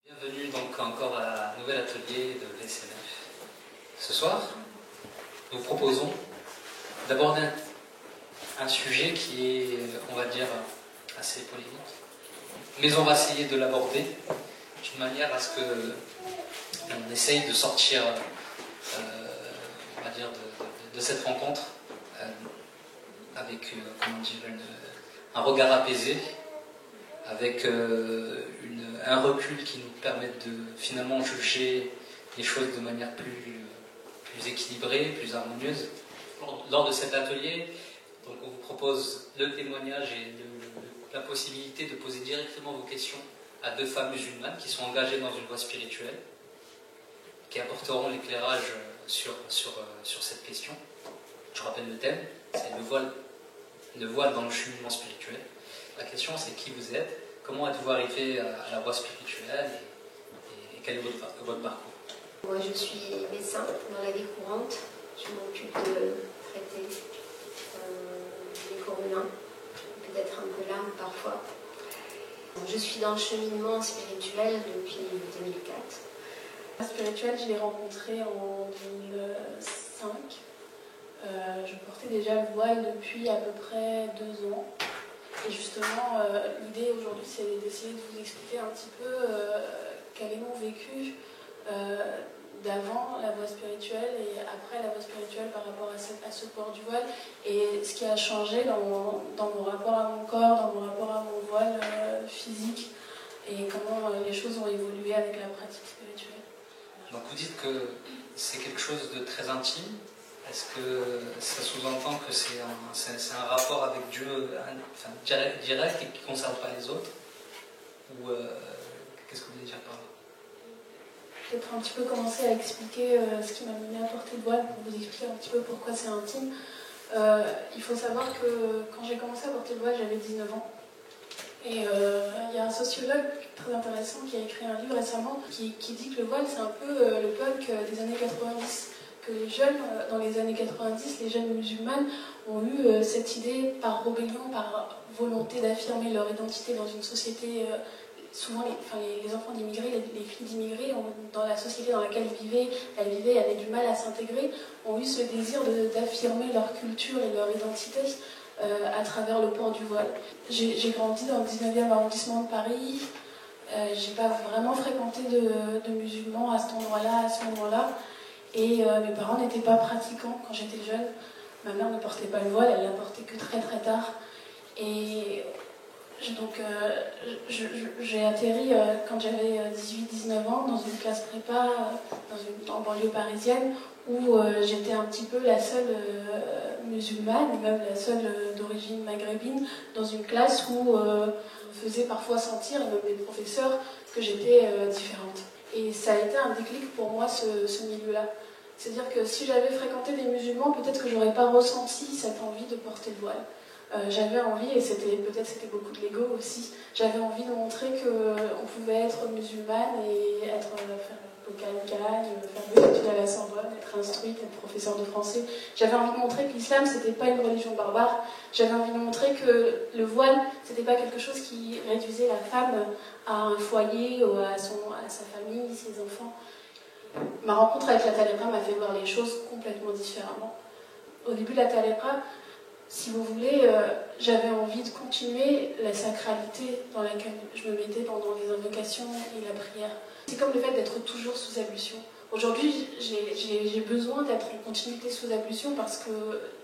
Bienvenue donc encore à un nouvel atelier de l'SMF. Ce soir, nous proposons d'aborder un sujet qui est, on va dire, assez polémique. Mais on va essayer de l'aborder d'une manière à ce qu'on essaye de sortir, on va dire, de cette rencontre avec, comment dire, un regard apaisé, avec un recul qui nous permette de finalement juger les choses de manière plus équilibrée, plus harmonieuse. Lors de cet atelier, donc on vous propose le témoignage et la possibilité de poser directement vos questions à deux femmes musulmanes qui sont engagées dans une voie spirituelle, qui apporteront l'éclairage sur cette question. Je rappelle le thème, c'est le voile dans le cheminement spirituel. La question, c'est qui vous êtes, comment êtes-vous arrivé à la voie spirituelle et quel est votre parcours? Moi, je suis médecin dans la vie courante. Je m'occupe de traiter les corps peut-être un peu l'âme parfois. Je suis dans le cheminement spirituel depuis 2004. La spirituelle, je l'ai rencontrée en 2005. Je portais déjà le voile depuis à peu près 2 ans. Et justement, l'idée aujourd'hui, c'est d'essayer de vous expliquer un petit peu quel est mon vécu d'avant la voie spirituelle et après la voie spirituelle par rapport à ce port du voile et ce qui a changé dans mon rapport à mon corps, dans mon rapport à mon voile physique et comment les choses ont évolué avec la pratique spirituelle. Donc vous dites que c'est quelque chose de très intime. Est-ce que ça sous-entend que c'est un rapport avec Dieu direct et qui ne concerne pas les autres? Ou qu'est-ce que vous voulez dire par là? Peut-être un petit peu commencer à expliquer ce qui m'a mené à porter le voile pour vous expliquer un petit peu pourquoi c'est intime. Il faut savoir que quand j'ai commencé à porter le voile, j'avais 19 ans. Et il y a un sociologue très intéressant qui a écrit un livre récemment qui dit que le voile c'est un peu le punk des années 90. Que les jeunes, dans les années 90, les jeunes musulmanes ont eu cette idée par rébellion, par volonté d'affirmer leur identité dans une société. Souvent, les enfants d'immigrés, les filles d'immigrés, dans la société dans laquelle elles vivaient, avaient du mal à s'intégrer, ont eu ce désir d'affirmer leur culture et leur identité à travers le port du voile. J'ai grandi dans le 19e arrondissement de Paris. J'ai pas vraiment fréquenté de musulmans à cet endroit-là, à ce moment-là. Et mes parents n'étaient pas pratiquants quand j'étais jeune. Ma mère ne portait pas le voile, elle l'a porté que très très tard. Et donc j'ai atterri quand j'avais 18-19 ans dans une classe prépa en banlieue parisienne où j'étais un petit peu la seule musulmane, même la seule d'origine maghrébine, dans une classe où on me faisait parfois sentir, même les professeurs, que j'étais différente. Et ça a été un déclic pour moi, ce milieu-là. C'est-à-dire que si j'avais fréquenté des musulmans, peut-être que j'aurais pas ressenti cette envie de porter le voile. J'avais envie, et peut-être c'était beaucoup de l'ego aussi, j'avais envie de montrer qu'on pouvait être musulmane et faire calme, faire des études à la Sorbonne, être instruite, être professeur de français. J'avais envie de montrer que l'islam, c'était pas une religion barbare. J'avais envie de montrer que le voile, c'était pas quelque chose qui réduisait la femme à un foyer, ou à sa famille, ses enfants. Ma rencontre avec la Taleqa m'a fait voir les choses complètement différemment. Au début de la Taleqa, si vous voulez, j'avais envie de continuer la sacralité dans laquelle je me mettais pendant les invocations et la prière. C'est comme le fait d'être toujours sous ablution. Aujourd'hui, j'ai besoin d'être en continuité sous ablution parce que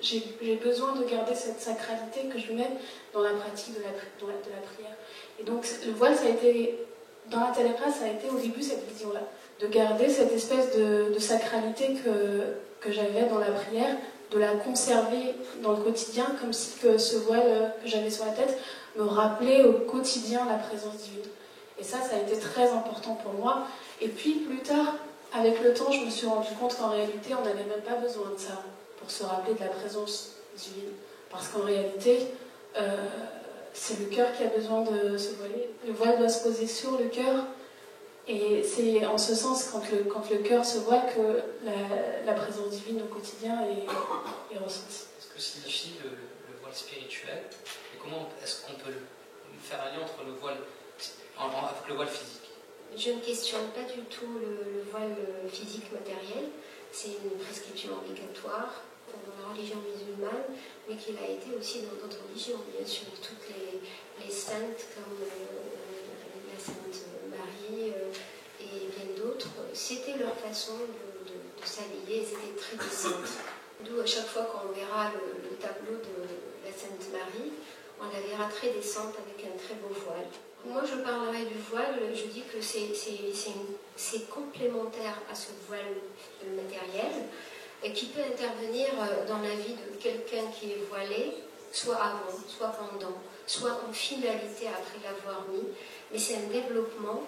j'ai besoin de garder cette sacralité que je mets dans la pratique de la prière. Et donc, le voile, ça a été, dans la Taleqa, ça a été au début cette vision-là, de garder cette espèce de sacralité que j'avais dans la prière, de la conserver dans le quotidien, comme si que ce voile que j'avais sur la tête me rappelait au quotidien la présence divine. Et ça a été très important pour moi. Et puis plus tard, avec le temps, je me suis rendu compte qu'en réalité, on n'avait même pas besoin de ça pour se rappeler de la présence divine. Parce qu'en réalité, c'est le cœur qui a besoin de se voiler. Le voile doit se poser sur le cœur. Et c'est en ce sens, quand le cœur se voile, que la présence divine au quotidien est ressentie. Qu'est-ce que signifie le voile spirituel? Et comment est-ce qu'on peut faire un lien entre le voile avec le voile physique? Je ne questionne pas du tout le voile physique matériel. C'est une prescription obligatoire dans la religion musulmane, mais qu'il a été aussi dans d'autres religions, bien sûr. Toutes les saintes comme la Sainte Marie et bien d'autres, c'était leur façon de s'habiller, elles étaient très décentes. D'où à chaque fois qu'on verra le tableau de la Sainte Marie, on la verra très décente avec un très beau voile. Moi, je parlerai du voile, je dis que c'est complémentaire à ce voile matériel qui peut intervenir dans la vie de quelqu'un qui est voilé, soit avant, soit pendant, soit en finalité après l'avoir mis. Mais c'est un développement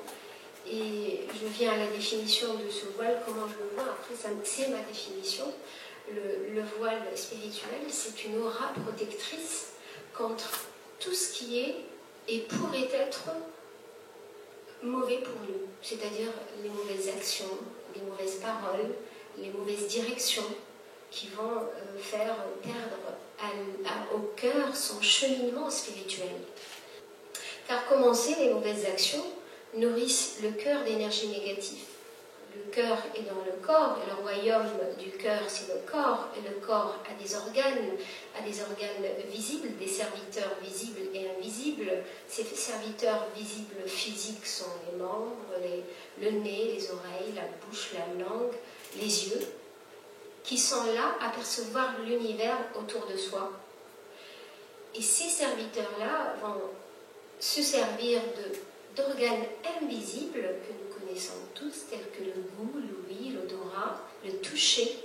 et je viens à la définition de ce voile, comment je le vois, après c'est ma définition. Le voile spirituel, c'est une aura protectrice contre tout ce qui est et pourrait être mauvais pour nous, c'est-à-dire les mauvaises actions, les mauvaises paroles, les mauvaises directions qui vont faire perdre au cœur son cheminement spirituel. Car comment on sait, les mauvaises actions nourrissent le cœur d'énergie négative. Le cœur est dans le corps, et le royaume du cœur, c'est le corps, et le corps a des organes visibles, des serviteurs visibles et invisibles. Ces serviteurs visibles physiques sont les membres, le nez, les oreilles, la bouche, la langue, les yeux, qui sont là à percevoir l'univers autour de soi. Et ces serviteurs-là vont se servir d'organes invisibles que nous connaissons tous, tels que le goût, l'ouïe, l'odorat, le toucher,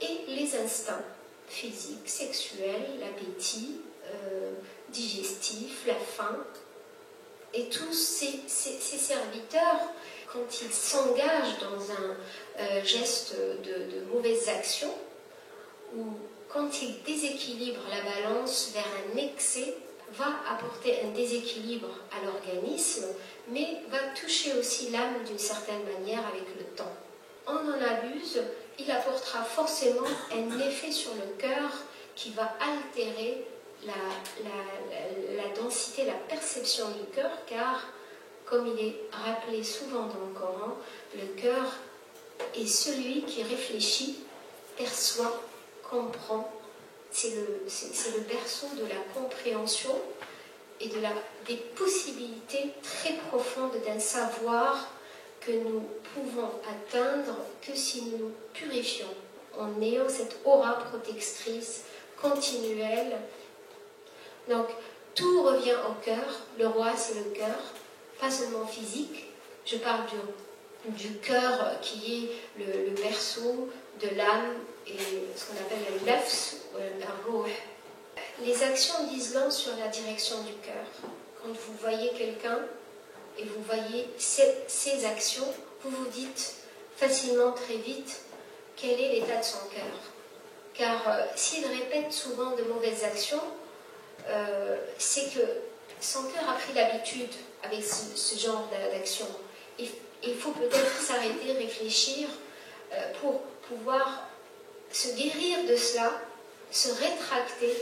et les instincts physiques, sexuels, l'appétit, digestif, la faim. Et tous ces serviteurs, quand ils s'engagent dans un geste de mauvaise action, ou quand ils déséquilibrent la balance vers un excès, va apporter un déséquilibre à l'organisme, mais va toucher aussi l'âme d'une certaine manière avec le temps. On en abuse, il apportera forcément un effet sur le cœur qui va altérer la densité, la perception du cœur, car, comme il est rappelé souvent dans le Coran, le cœur est celui qui réfléchit, perçoit, comprend. C'est le berceau de la compréhension et des possibilités très profondes d'un savoir que nous pouvons atteindre que si nous nous purifions en ayant cette aura protectrice continuelle. Donc, tout revient au cœur. Le roi, c'est le cœur, pas seulement physique. Je parle du cœur qui est le berceau de l'âme et ce qu'on appelle le nafs ou le ruh. Les actions disent long sur la direction du cœur. Quand vous voyez quelqu'un et vous voyez ses actions, vous vous dites facilement, très vite, quel est l'état de son cœur. Car s'il répète souvent de mauvaises actions, c'est que son cœur a pris l'habitude avec ce genre d'action. Il faut peut-être s'arrêter, réfléchir pour pouvoir se guérir de cela, se rétracter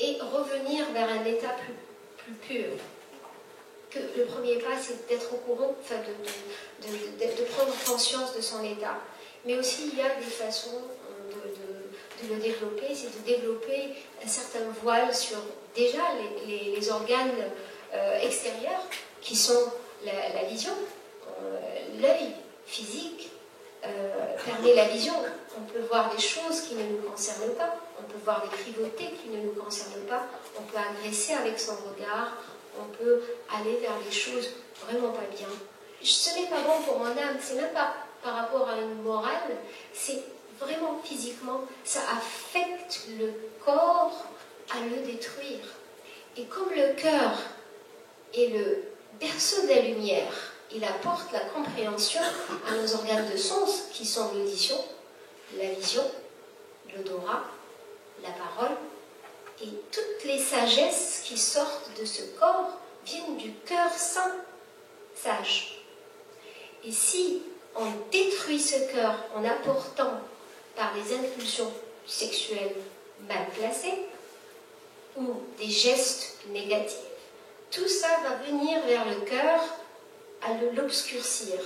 et revenir vers un état plus pur. Que le premier pas, c'est d'être au courant, enfin de prendre conscience de son état. Mais aussi, il y a des façons de le développer, c'est de développer un certain voile sur déjà les organes extérieurs qui sont la vision, l'œil physique permet la vision. On peut voir des choses qui ne nous concernent pas, on peut voir des privautés qui ne nous concernent pas, on peut agresser avec son regard, on peut aller vers les choses vraiment pas bien. Ce n'est pas bon pour mon âme, c'est même pas par rapport à une morale, c'est vraiment physiquement, ça affecte le corps à le détruire. Et comme le cœur est le berceau de la lumière, il apporte la compréhension à nos organes de sens qui sont l'audition, la vision, l'odorat, la parole, et toutes les sagesses qui sortent de ce corps viennent du cœur saint, sage. Et si on détruit ce cœur en apportant par des impulsions sexuelles mal placées ou des gestes négatifs, tout ça va venir vers le cœur l'obscurcir.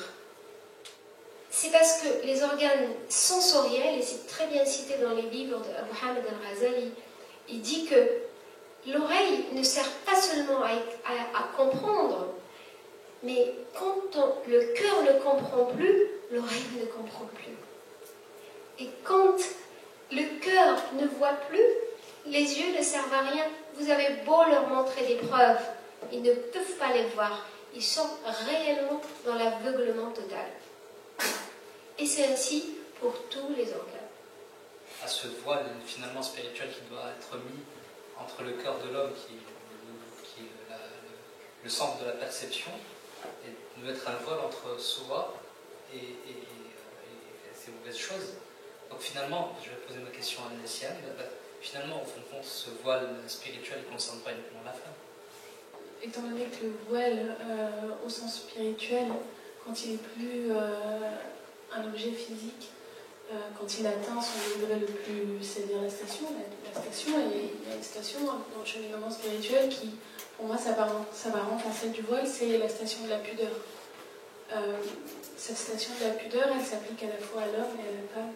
C'est parce que les organes sensoriels, et c'est très bien cité dans les livres d'Abu Hamid al-Ghazali, il dit que l'oreille ne sert pas seulement à comprendre, mais quand le cœur ne comprend plus, l'oreille ne comprend plus. Et quand le cœur ne voit plus, les yeux ne servent à rien. Vous avez beau leur montrer des preuves, ils ne peuvent pas les voir. Ils sont réellement dans l'aveuglement total. Et c'est ainsi pour tous les organes. À ce voile finalement spirituel qui doit être mis entre le cœur de l'homme, qui est le centre de la perception, et de mettre un voile entre soi et ces mauvaises choses. Donc finalement, je vais poser ma question à Nessiane, finalement, au fond de compte, ce voile spirituel ne concerne pas uniquement la femme. Étant donné que le voile, au sens spirituel, quand il est plus un objet physique, quand il atteint son degré le plus, c'est-à-dire la station, et il y a une station dans le cheminement spirituel qui, pour moi, s'apparente à celle du voile, c'est la station de la pudeur. Cette station de la pudeur, elle s'applique à la fois à l'homme et à la femme.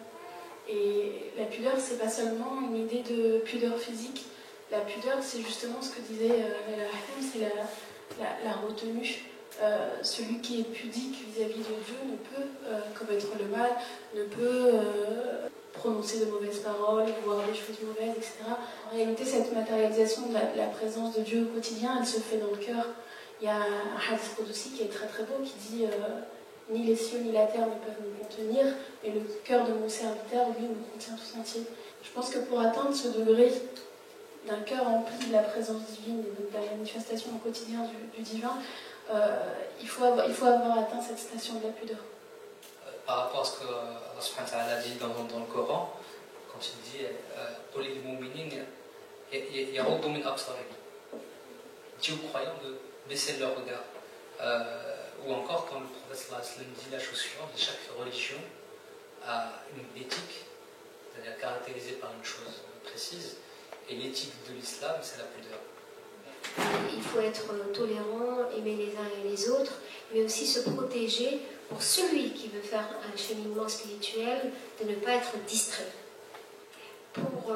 Et la pudeur, c'est pas seulement une idée de pudeur physique. La pudeur, c'est justement ce que disait Nella Hakim, c'est la retenue. Celui qui est pudique vis-à-vis de Dieu ne peut commettre le mal, ne peut prononcer de mauvaises paroles, voir des choses mauvaises, etc. En réalité, cette matérialisation de la présence de Dieu au quotidien, elle se fait dans le cœur. Il y a un hadith Qudsi qui est très très beau, qui dit ni les cieux ni la terre ne peuvent me contenir, mais le cœur de mon serviteur, lui, me contient tout entier. Je pense que pour atteindre ce degré d'un cœur empli de la présence divine et de la manifestation au quotidien du divin, il faut avoir atteint cette station de la pudeur. Par rapport à ce que Allah subhanahu wa ta'ala dit dans le Coran, quand il dit qul lil mu'minin yaghuddu min absarihim, dit aux croyants de baisser leur regard. Ou encore quand le prophète sallallahu alayhi wa sallam dit la chose suivante, chaque religion a une éthique, c'est-à-dire caractérisée par une chose précise, et l'éthique de l'islam, c'est la pudeur. Il faut être tolérant, aimer les uns et les autres, mais aussi se protéger pour celui qui veut faire un cheminement spirituel, de ne pas être distrait. Pour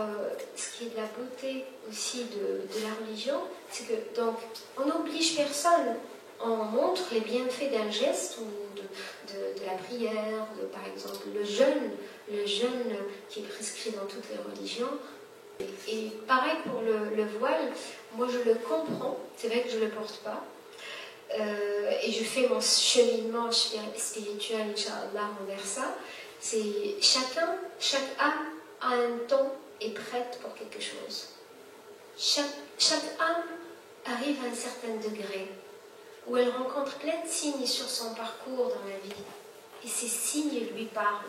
ce qui est de la beauté aussi de la religion, c'est que donc on n'oblige personne, on montre les bienfaits d'un geste ou de la prière, par exemple le jeûne qui est prescrit dans toutes les religions. Et pareil pour le voile, moi je le comprends, c'est vrai que je ne le porte pas, et je fais mon cheminement spirituel, Inch'Allah, envers ça. C'est chaque âme a un temps et prête pour quelque chose. Chaque âme arrive à un certain degré où elle rencontre plein de signes sur son parcours dans la vie, et ces signes lui parlent.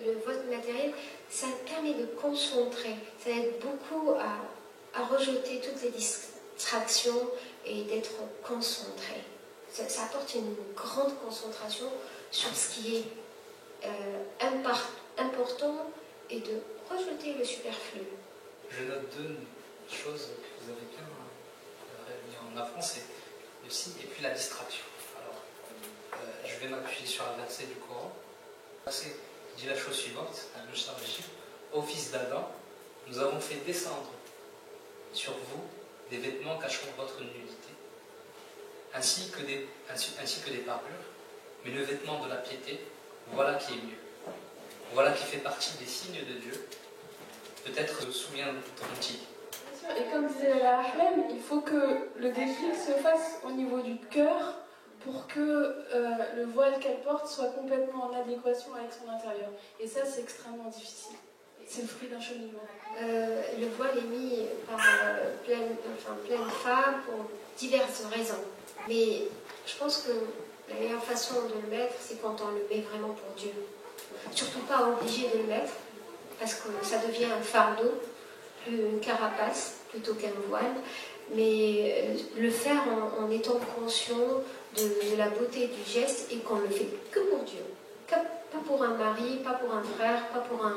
Le voile matériel, ça permet de concentrer, ça aide beaucoup à rejeter toutes les distractions et d'être concentré. Ça apporte une grande concentration sur ce qui est important et de rejeter le superflu. Je note deux choses que vous avez bien mis en avant, c'est le signe et puis la distraction. Alors, je vais m'appuyer sur un verset du Coran. Le verset dit la chose suivante, ô fils d'Adam, nous avons fait descendre sur vous des vêtements cachant votre nudité, ainsi que des parures, mais le vêtement de la piété, voilà qui est mieux. Voilà qui fait partie des signes de Dieu. Peut-être souviendront-ils. Et comme disait la Ahlem, il faut que le déclic se fasse au niveau du cœur pour que le voile qu'elle porte soit complètement en adéquation avec son intérieur. Et ça, c'est extrêmement difficile. C'est le fruit d'un cheminement. Le voile est mis par plein de femmes pour diverses raisons. Mais je pense que la meilleure façon de le mettre, c'est quand on le met vraiment pour Dieu. Surtout pas obligé de le mettre, parce que ça devient un fardeau, une carapace, plutôt qu'un voile. Mais le faire en étant conscient de la beauté du geste et qu'on le fait que pour Dieu, pas Pas pour un mari, pas pour un frère, pas pour un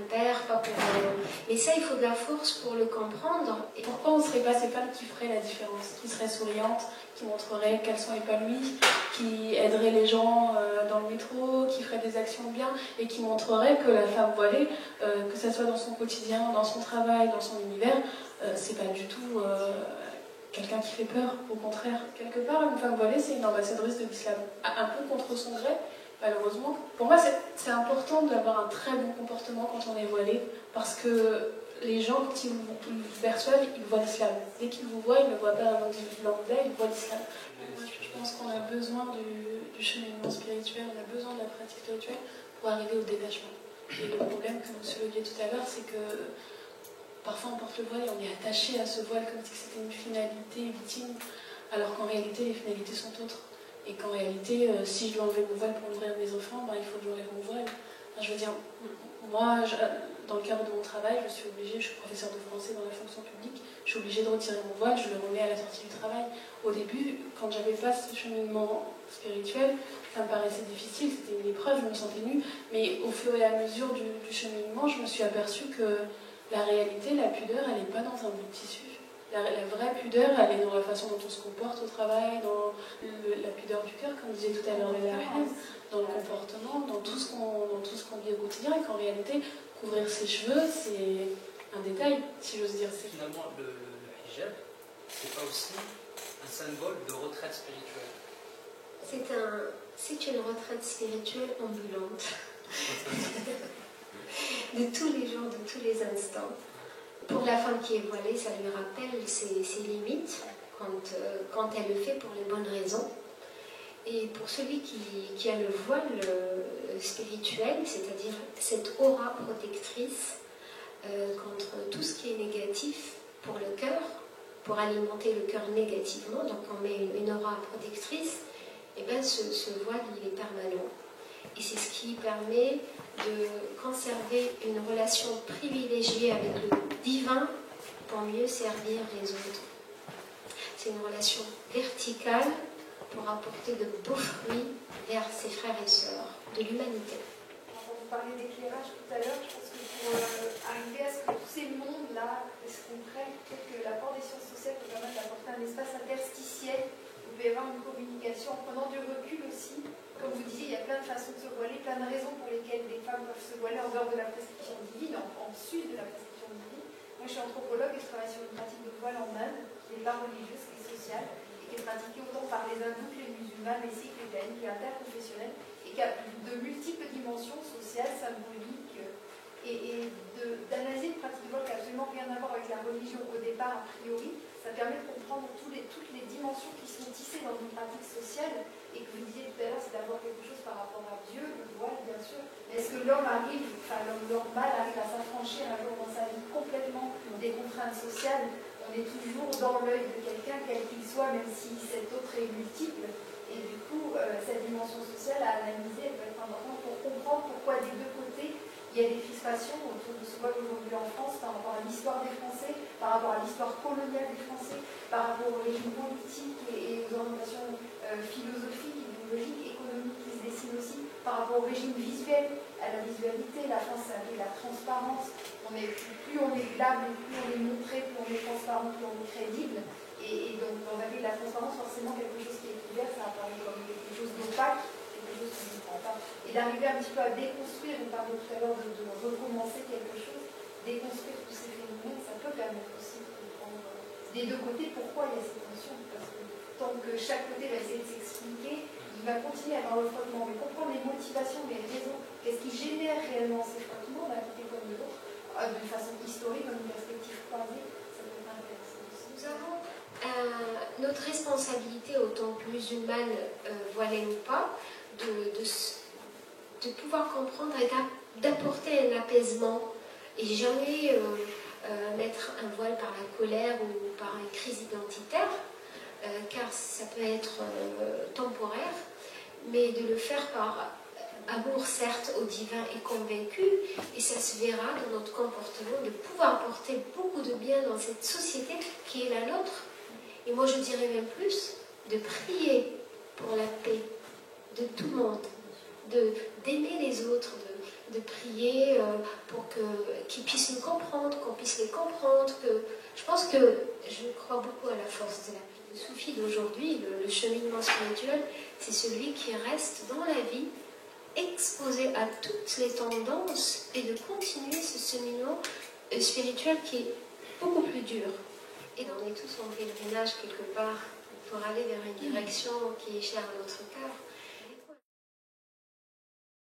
père, pas pour un... Mais ça, il faut de la force pour le comprendre. Et pourquoi on ne serait pas ces femmes qui feraient la différence, qui seraient souriantes, qui montreraient qu'elles sont épanouies, qui aideraient les gens dans le métro, qui feraient des actions bien et qui montreraient que la femme voilée, que ce soit dans son quotidien, dans son travail, dans son univers, c'est pas du tout quelqu'un qui fait peur, au contraire. Quelque part, une femme voilée, c'est une ambassadrice de l'islam, un peu contre son gré, malheureusement. Pour moi, c'est important d'avoir un très bon comportement quand on est voilé, parce que les gens, quand ils vous perçoivent, ils voient l'islam. Dès qu'ils vous voient, ils ne voient pas un individu lambda, ils voient l'islam. Je pense qu'on a besoin du cheminement spirituel, on a besoin de la pratique spirituelle pour arriver au détachement. Et le problème, comme vous souleviez tout à l'heure, c'est que parfois on porte le voile et on est attaché à ce voile comme si c'était une finalité ultime, alors qu'en réalité les finalités sont autres. Et qu'en réalité, si je dois enlever mon voile pour nourrir mes enfants, il faut que j'enlève mon voile. Enfin, je veux dire, moi, dans le cadre de mon travail, je suis obligée, je suis professeure de français dans la fonction publique, je suis obligée de retirer mon voile, je le remets à la sortie du travail. Au début, quand j'avais pas ce cheminement spirituel, ça me paraissait difficile, c'était une épreuve, je me sentais nue, mais au fur et à mesure du cheminement, je me suis aperçue que la réalité, la pudeur, elle n'est pas dans un bout de tissu. La vraie pudeur, elle est dans la façon dont on se comporte au travail, dans la pudeur du cœur, comme disait tout à l'heure Léa, dans le comportement, dans tout ce qu'on vit au quotidien, et qu'en réalité, couvrir ses cheveux, c'est un détail, si j'ose dire. Finalement, le hijab, c'est pas aussi un symbole de retraite spirituelle? C'est une retraite spirituelle ambulante. De tous les jours, de tous les instants. Pour la femme qui est voilée, ça lui rappelle ses limites quand elle le fait pour les bonnes raisons. Et pour celui qui a le voile spirituel, c'est-à-dire cette aura protectrice contre tout ce qui est négatif pour le cœur, pour alimenter le cœur négativement, donc on met une aura protectrice, et bien ce voile il est permanent. Et c'est ce qui permet de conserver une relation privilégiée avec le divin pour mieux servir les autres. C'est une relation verticale pour apporter de beaux fruits vers ses frères et sœurs de l'humanité. Quand vous parliez d'éclairage tout à l'heure, je pense que pour arriver à ce que tous ces mondes-là se comprennent, peut-être que l'apport des sciences sociales peut permettre d'apporter un espace interstitiel. Vous pouvez avoir une communication en prenant du recul aussi. Comme vous disiez, il y a plein de façons de se voiler, plein de raisons pour lesquelles les femmes peuvent se voiler en dehors de la prescription divine, en sus de la prescription divine. Moi, je suis anthropologue et je travaille sur une pratique de voile en Inde, qui n'est pas religieuse, qui est sociale, et qui est pratiquée autant par les hindous que les musulmans, les sikhs, les jaïns, qui est interconfessionnelle, et qui a de multiples dimensions sociales, symboliques, et d'analyser une pratique de voile qui n'a absolument rien à voir avec la religion au départ, a priori. Ça permet de comprendre toutes les dimensions qui sont tissées dans une pratique sociale. Et que vous disiez tout à l'heure, c'est d'avoir quelque chose par rapport à Dieu, le voile bien sûr. Mais est-ce que l'homme normal arrive à s'affranchir un jour dans sa vie complètement des contraintes sociales? On est toujours dans l'œil de quelqu'un, quel qu'il soit, même si cet autre est multiple. Et du coup, cette dimension sociale à analyser, elle peut être importante pour comprendre pourquoi des deux côtés, il y a des crispations autour de ce voile aujourd'hui en France par rapport à l'histoire des Français, par rapport à l'histoire coloniale des Français, par rapport au régime politique et aux orientations philosophiques, idéologiques, économiques qui se dessinent aussi, par rapport au régime visuel, à la visualité. La France a la transparence. Plus on est glable, plus on est montré, plus on est transparent, plus on est crédible. Et donc, dans la vie de la transparence, forcément, quelque chose qui est ouvert, ça apparaît comme quelque chose d'opaque, quelque chose qui ne prend pas. Et d'arriver un petit peu à déconstruire, on parlait tout à l'heure de recommencer quelque chose, déconstruire tous ces phénomènes, ça peut permettre aussi de comprendre des deux côtés pourquoi il y a ces tensions. Parce que tant que chaque côté va essayer de s'expliquer, il va continuer à avoir le frottement. Mais comprendre les motivations, les raisons, qu'est-ce qui génère réellement ces frottements d'un côté comme de l'autre, de façon historique, dans une perspective croisée, ça peut être intéressant aussi. Nous avons notre responsabilité, autant que musulmane, voilée ou pas, de pouvoir comprendre et d'apporter un apaisement et jamais mettre un voile par la colère ou par une crise identitaire, car ça peut être temporaire, mais de le faire par amour certes au divin et convaincu, et ça se verra dans notre comportement, de pouvoir apporter beaucoup de bien dans cette société qui est la nôtre. Et moi je dirais même plus, de prier pour la paix de tout le monde, d'aimer les autres, de prier pour qu'ils puissent nous comprendre, qu'on puisse les comprendre. Je pense que je crois beaucoup à la force de la vie. Le soufi d'aujourd'hui, le cheminement spirituel, c'est celui qui reste dans la vie, exposé à toutes les tendances et de continuer ce cheminement spirituel qui est beaucoup plus dur. Et on est tous en pèlerinage quelque part pour aller vers une direction qui est chère à notre cœur.